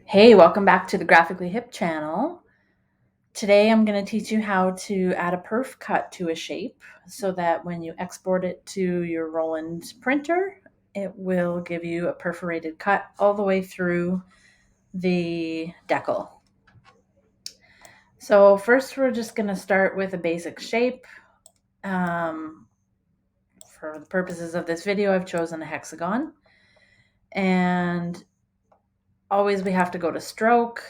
Hey, welcome back to the Graphically Hip channel. Today I'm going to teach you how to add a perf cut to a shape so that when you export it to your Roland printer, it will give you a perforated cut all the way through the decal. So first we're just going to start with a basic shape. For the purposes of this video, I've chosen a hexagon. And always we have to go to stroke.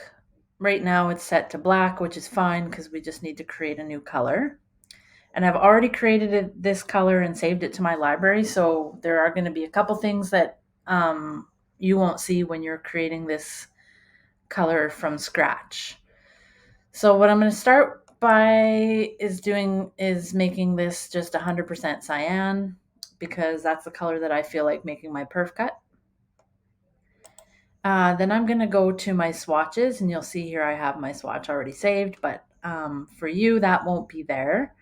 Right now it's set to black, which is fine because we just need to create a new color. And I've already created this color and saved it to my library. So there are going to be a couple things that you won't see when you're creating this color from scratch. So what I'm going to start by is making this just 100% cyan because that's the color that I feel like making my perf cut. Then I'm going to go to my swatches, and you'll see here I have my swatch already saved, but for you, that won't be there.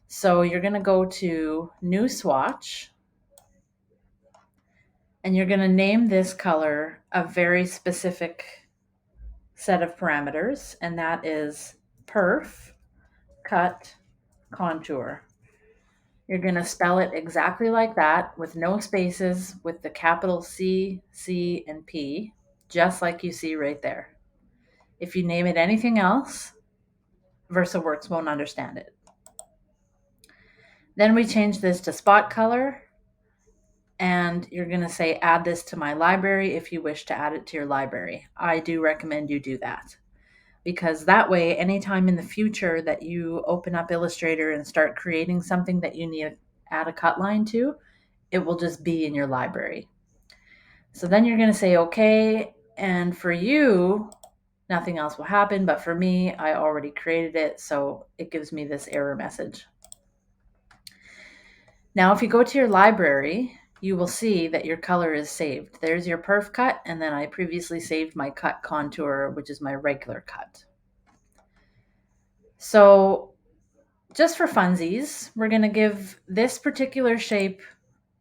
So you're going to go to New Swatch, and you're going to name this color a very specific set of parameters, and that is Perf Cut Contour. You're going to spell it exactly like that with no spaces, with the capital C, C, and P, just like you see right there. If you name it anything else, VersaWorks won't understand it. Then we change this to spot color, and you're going to say add this to my library if you wish to add it to your library. I do recommend you do that because that way, anytime in the future that you open up Illustrator and start creating something that you need to add a cut line to, it will just be in your library. So then you're going to say okay, and for you, nothing else will happen, but for me, I already created it, so it gives me this error message. Now, if you go to your library, you will see that your color is saved. There's your perf cut, and then I previously saved my cut contour, which is my regular cut. So just for funsies, we're going to give this particular shape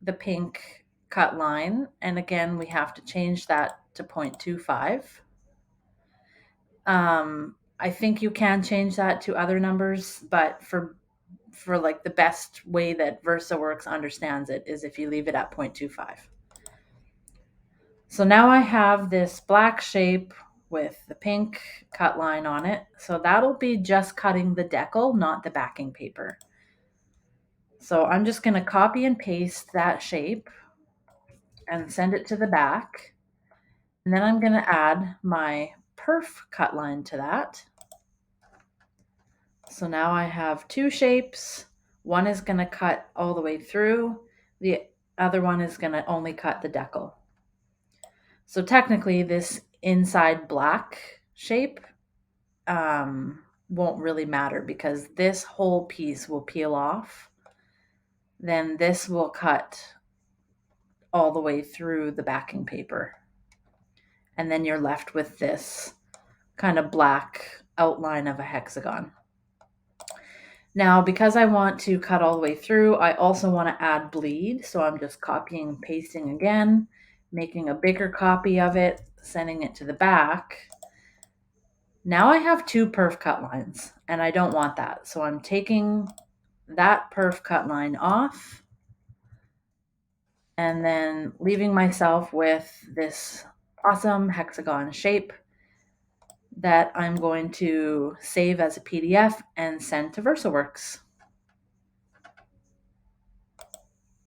the pink cut line, and again, we have to change that to 0.25. I think you can change that to other numbers, but for like the best way that VersaWorks understands it is if you leave it at 0.25. So now I have this black shape with the pink cut line on it. So that'll be just cutting the decal, not the backing paper. So I'm just going to copy and paste that shape and send it to the back. And then I'm going to add my perf cut line to that. So now I have two shapes. One is going to cut all the way through. The other one is going to only cut the decal. So technically this inside black shape won't really matter because this whole piece will peel off. Then this will cut all the way through the backing paper. And then you're left with this kind of black outline of a hexagon. Now, because I want to cut all the way through, I also want to add bleed. So I'm just copying and pasting again, making a bigger copy of it, sending it to the back. Now I have two perf cut lines, and I don't want that. So I'm taking that perf cut line off and then leaving myself with this awesome hexagon shape that I'm going to save as a PDF and send to VersaWorks.